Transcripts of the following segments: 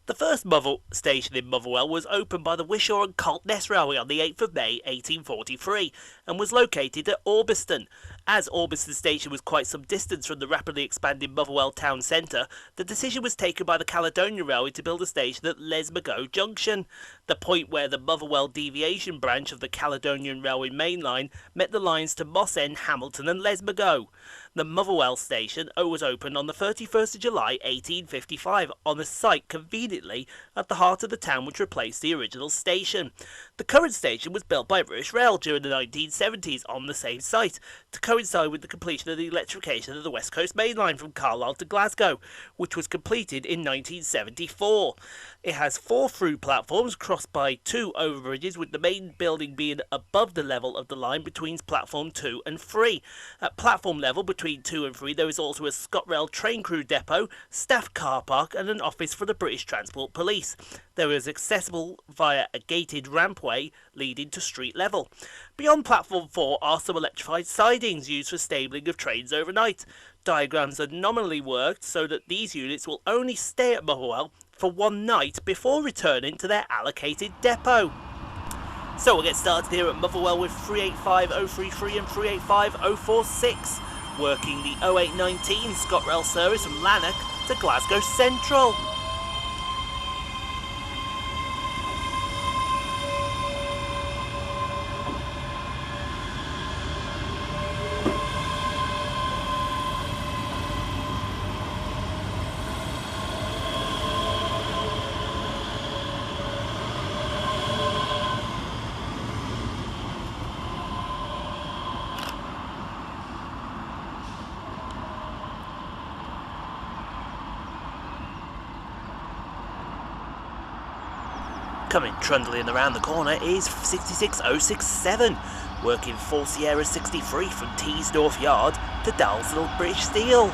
The first station in Motherwell was opened by the Wishaw and Coltness Railway on the 8th of May 1843 and was located at Orbiston. As Orbiston Station was quite some distance from the rapidly expanding Motherwell town centre, the decision was taken by the Caledonian Railway to build a station at Lesmago Junction, the point where the Motherwell deviation branch of the Caledonian Railway main line met the lines to Moss End, Hamilton and Lesmago. The Motherwell station was opened on the 31st of July 1855 on a site conveniently at the heart of the town which replaced the original station. The current station was built by British Rail during the 1970s on the same site, to coincide with the completion of the electrification of the West Coast Main Line from Carlisle to Glasgow, which was completed in 1974. It has 4 through platforms crossed by 2 overbridges, with the main building being above the level of the line between platform 2 and 3. At platform level between 2 and 3 there is also a Scotrail train crew depot, staff car park and an office for the British Transport Police. There is accessible via a gated rampway leading to street level. Beyond platform 4 are some electrified sidings used for stabling of trains overnight. Diagrams are nominally worked so that these units will only stay at Motherwell for one night before returning to their allocated depot. So we'll get started here at Motherwell with 385033 and 385046, working the 0819 Scotrail service from Lanark to Glasgow Central. Coming trundling around the corner is 66067, working 4 Sierra 63 from Teesdorf Yard to Dalzell British Steel.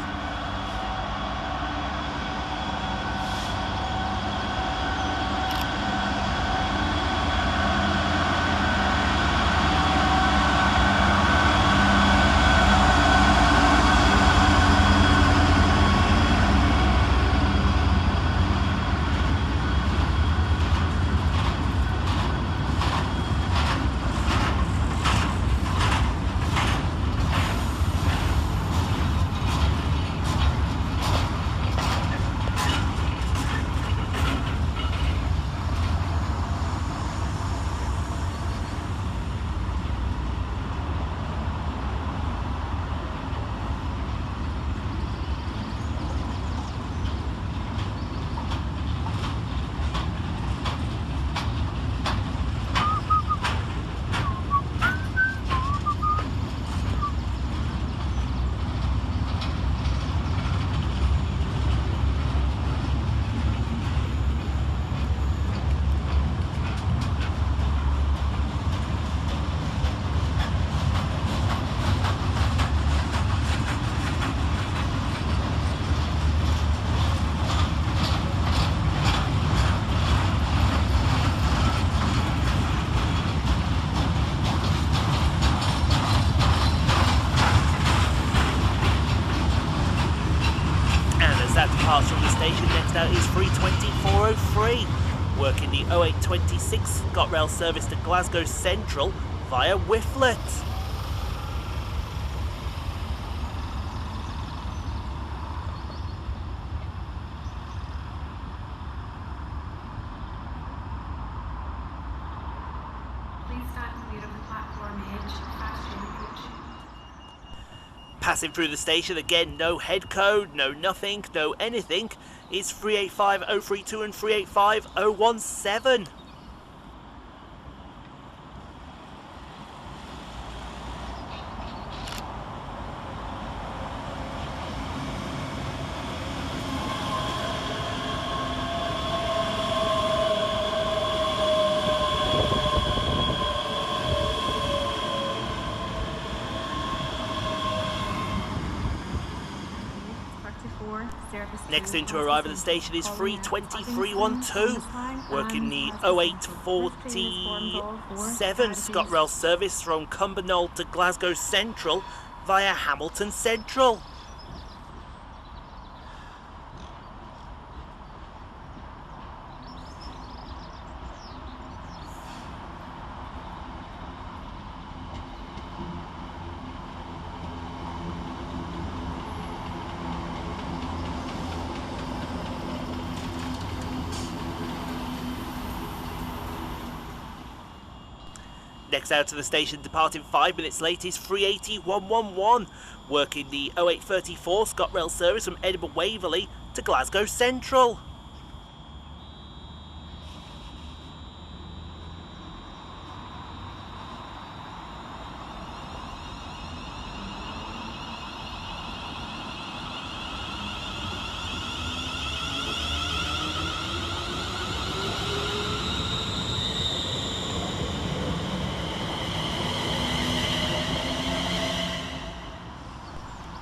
Departs from the station. Next out is 32403, working the 0826 Scotrail service to Glasgow Central via Whifflet. Passing through the station again, no head code, no nothing, no anything, is 385032 and 385017. Next in to arrive at the station is 32312, working the 0847 Scotrail service from Cumbernauld to Glasgow Central via Hamilton Central. Next out to the station, departing 5 minutes late, is 38111, working the 0834 Scotrail service from Edinburgh Waverley to Glasgow Central.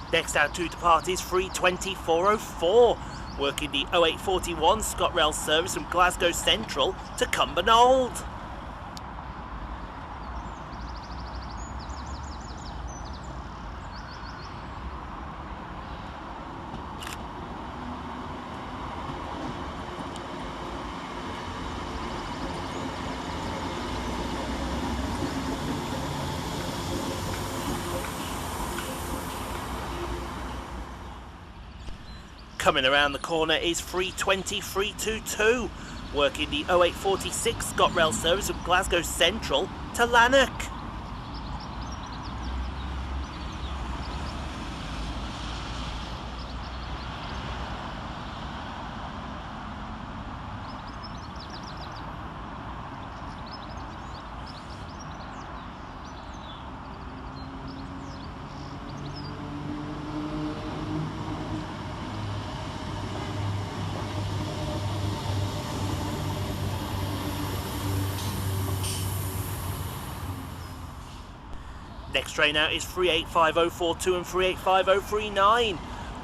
Next out to depart is 32404, working the 0841 Scotrail service from Glasgow Central to Cumbernauld. Coming around the corner is 32322, working the 0846 Scotrail service from Glasgow Central to Lanark. Next train out is 385042 and 385039,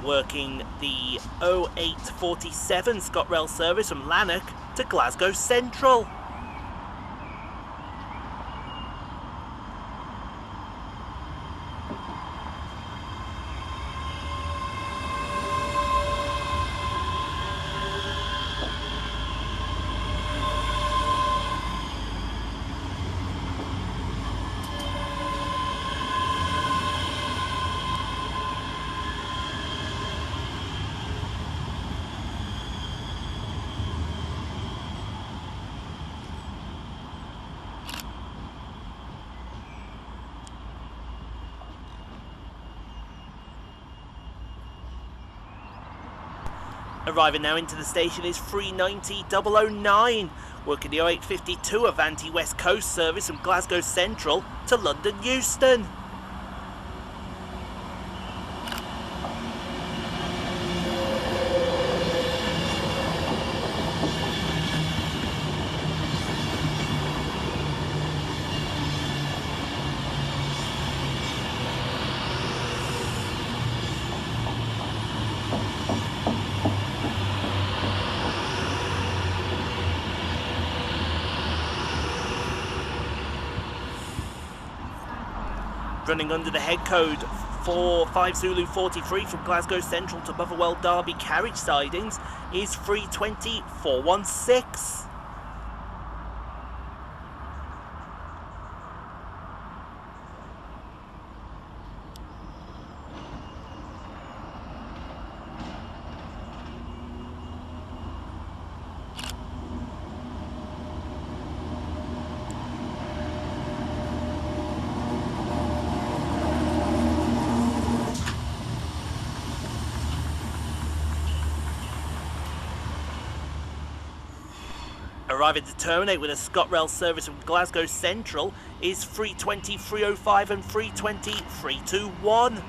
working the 0847 Scotrail service from Lanark to Glasgow Central. Arriving now into the station is 39009, working the 0852 Avanti West Coast service from Glasgow Central to London Euston. Running under the head code 45 Zulu 43 from Glasgow Central to Motherwell Derby carriage sidings is 320-416. Arriving to terminate with a Scotrail service from Glasgow Central is 320-305 and 320-321.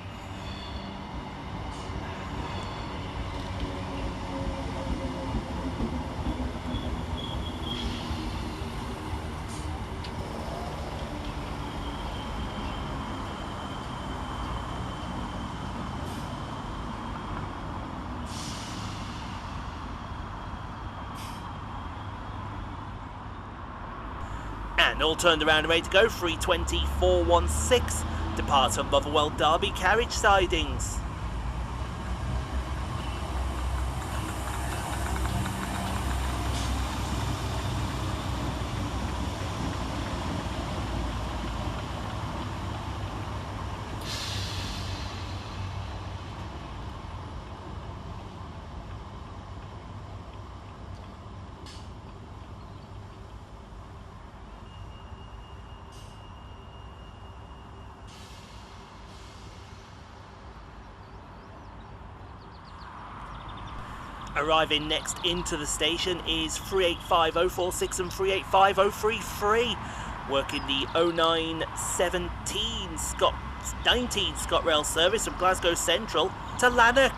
And all turned around and ready to go. 3:20.416 departs from Motherwell Derby carriage sidings. Arriving next into the station is 385.046 and 385.033, working the 0917 Scotrail service from Glasgow Central to Lanark.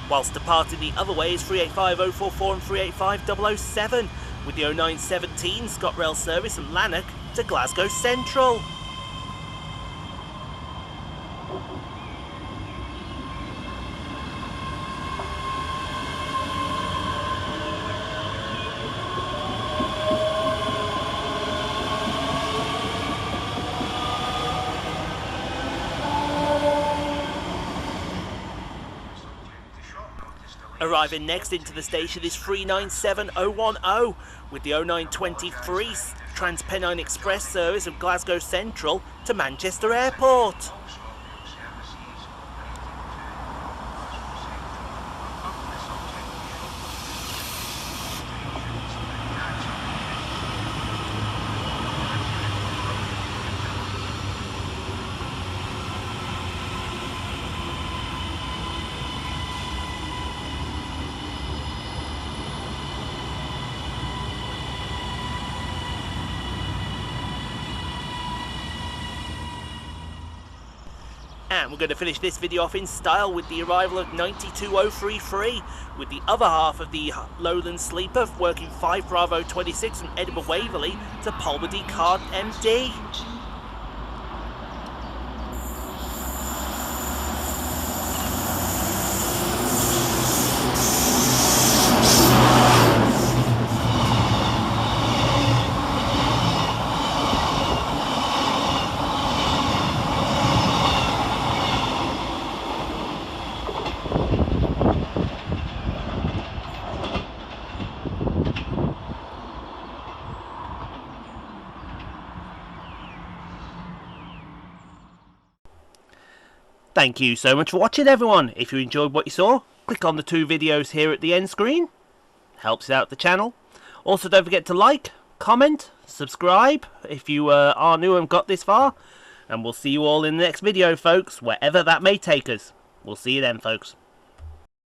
Whilst departing the other way is 385.044 and 385.007 with the 0917 Scotrail service from Lanark to Glasgow Central. Arriving next into the station is 397.010 with the 0923 Transpennine Express service from Glasgow Central to Manchester Airport. And we're going to finish this video off in style with the arrival of 92.033 with the other half of the Lowland Sleeper working 5 Bravo 26 from Edinburgh Waverley to Polmadie Card MD. Thank you so much for watching, everyone. If you enjoyed what you saw, click on the 2 videos here at the end screen. Helps out the channel. Also, don't forget to like, comment, subscribe if you are new and got this far. And we'll see you all in the next video, folks, wherever that may take us. We'll see you then, folks.